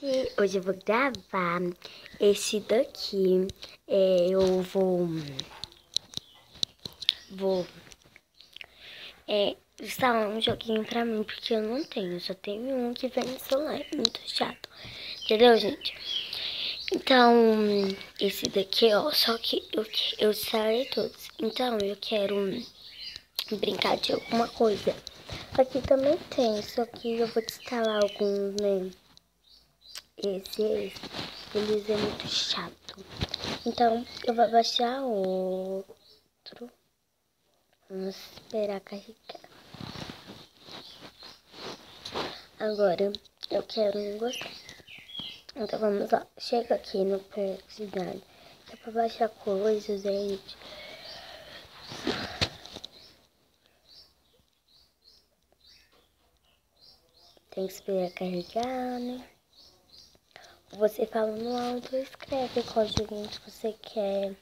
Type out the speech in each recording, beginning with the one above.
Gente, hoje eu vou gravar esse daqui. Eu vou instalar um joguinho pra mim, porque eu não tenho. Só tenho um que vem no celular. É muito chato. Entendeu, gente? Então, esse daqui, ó. Só que eu instalei todos. Então, eu quero brincar de alguma coisa. Aqui também tem, só que eu vou instalar alguns, né? Eles é muito chato. Então, eu vou baixar outro. Vamos esperar carregar. Agora, eu quero um gostar. Então, vamos lá. Chega aqui no Persidade. É pra baixar coisas, gente. Tem que esperar carregar, né? Você fala no alto, escreve qual joguinho que você quer,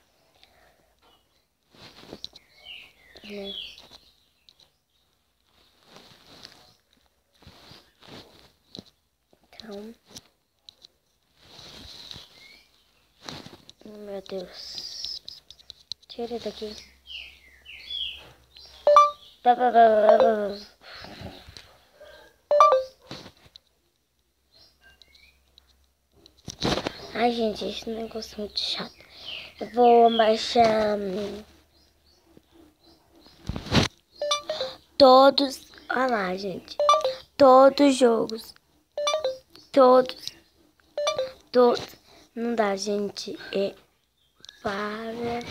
né? Então, meu Deus, tira daqui. Ai, gente, esse negócio é muito chato. Eu vou baixar todos. Olha lá, gente. Todos os jogos. Todos. Não dá, gente. Para.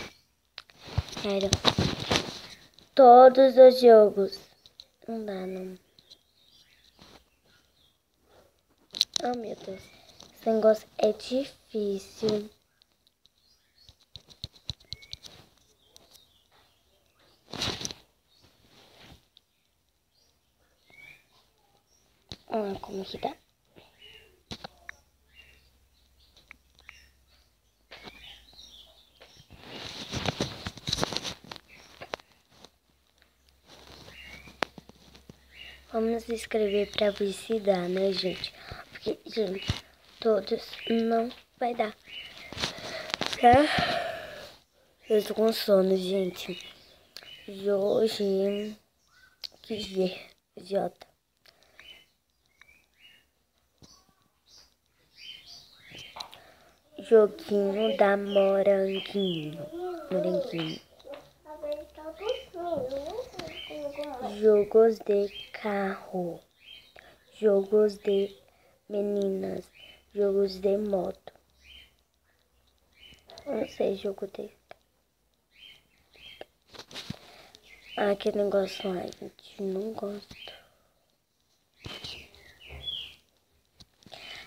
Sério. Todos os jogos. Não dá, não. Oh, meu Deus. Esse negócio é difícil. Olha como que dá. Vamos escrever pra ver se dá, né, gente? Porque, gente, todos não vai dar. Tá? Eu tô com sono, gente. Hoje, que dia, idiota. Joguinho da moranguinho. Moranguinho. Jogos de carro. Jogos de meninas. Jogos de moto. Não sei, jogo de... Ah, que negócio lá, gente. Não gosto.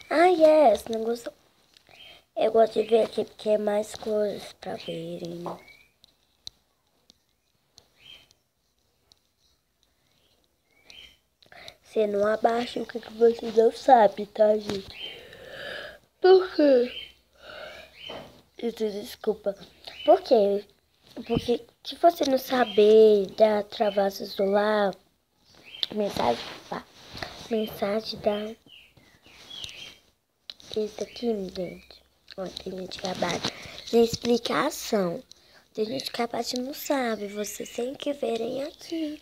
Ah, esse negócio... Eu gosto de ver aqui porque é mais coisas pra verem. Você não abaixa o que você não sabe, tá, gente? Por quê? Desculpa. Por quê? Porque se você não saber dar travassos do celular, mensagem, pá, mensagem da... Esse aqui, gente. Ó, tem gente que abate. Tem explicação. Tem gente que abate e não sabe. Vocês têm que verem aqui,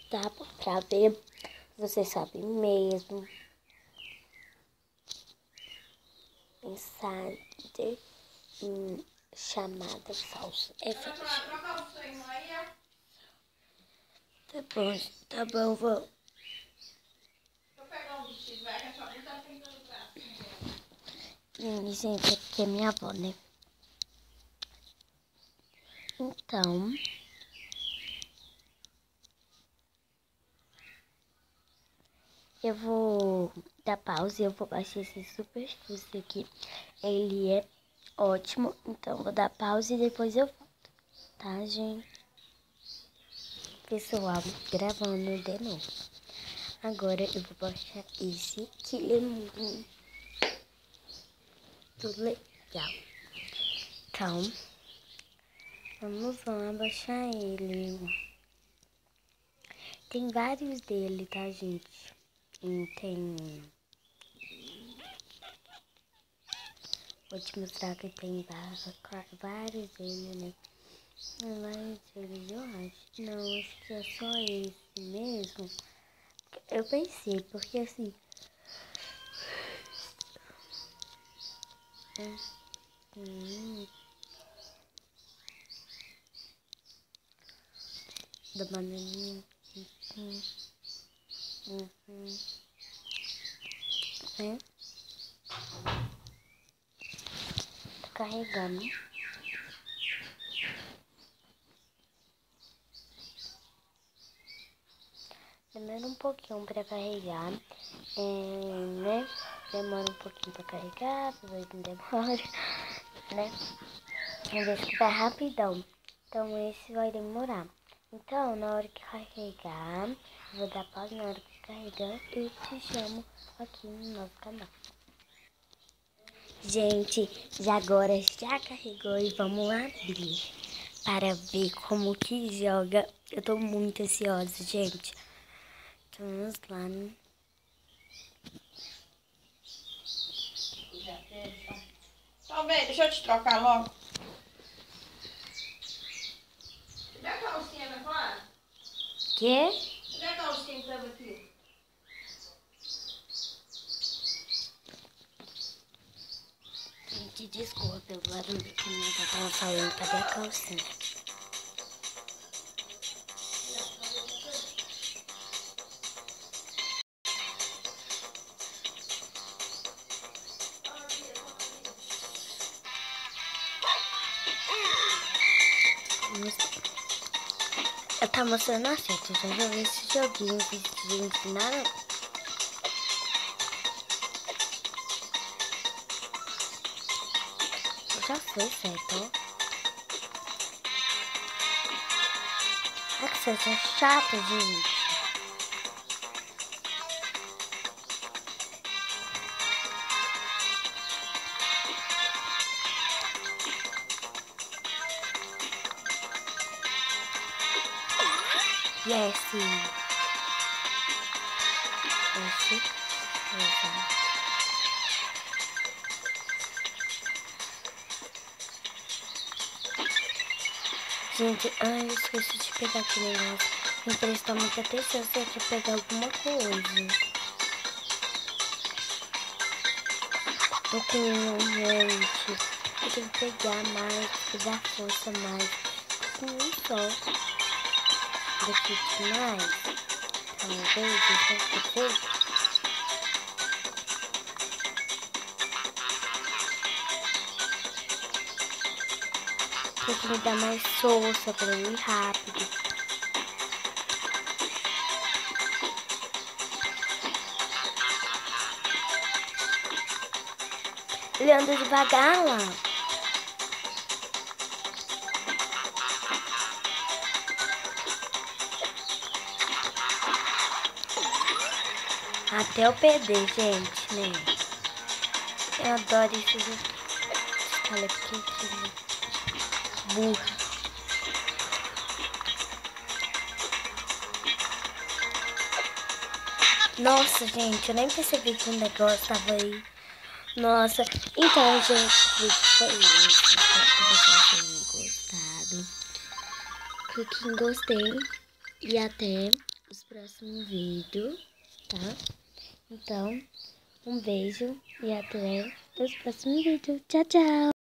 tá? Pra ver. Vocês sabem mesmo. Mensagem chamada falsa. É falsa. Tá bom, vou. Gente, aqui é minha avó, né? Então, eu vou dar pausa e eu vou baixar esse super fuso aqui. Ele é ótimo, então vou dar pausa e depois eu volto, tá, gente? Pessoal, gravando de novo. Agora eu vou baixar esse que ele é muito legal. Então, vamos lá baixar ele. Tem vários dele, tá, gente? Tem Vou te mostrar que tem vários deles, né? Vários deles, eu acho. Não, acho que é só esse mesmo. Eu pensei, porque assim... Da bananinha. Né? Tá carregando. Demora um pouquinho pra carregar, né? Demora um pouquinho pra carregar, depois não demora, né? Tem vezes que vai rapidão, então esse vai demorar. Então, na hora que carregar, eu vou dar pausa na hora que carregar e te chamo aqui no nosso canal. Gente, agora já carregou e vamos abrir para ver como que joga. Eu tô muito ansiosa, gente. Então vamos lá, né? Então, vem, deixa eu te trocar logo. Cadê a calcinha, minha Clara? Quê? Cadê a calcinha que tava aqui? Gente, desculpa, eu barulho que minha avó tava falando, cadê a calcinha? Eu tava mostrando a seta, já joguei esse joguinho que te ensinaram. Já foi certo, ó. Ah, que você é chata, gente. Yes. Esse. Gente, ai, eu esqueci de pegar aquele negócio. Tem que prestar muita atenção se você quer pegar alguma coisa. Tô com gente. Eu tenho que pegar mais, pegar força mais. Tô com um só. Daqui demais. Talvez, deixa eu ver. Tem que me dar mais força pra eu ir rápido. Ele anda devagar lá. Até eu perder, gente, né? Eu adoro esses calequinhos. Burra. Nossa, gente, eu nem percebi que o negócio tava aí. Nossa, então, gente, o vídeo foi esse. Espero que vocês tenham gostado. Clique em gostei e até os próximos vídeos, tá? Então, um beijo e até os próximos vídeos. Tchau, tchau!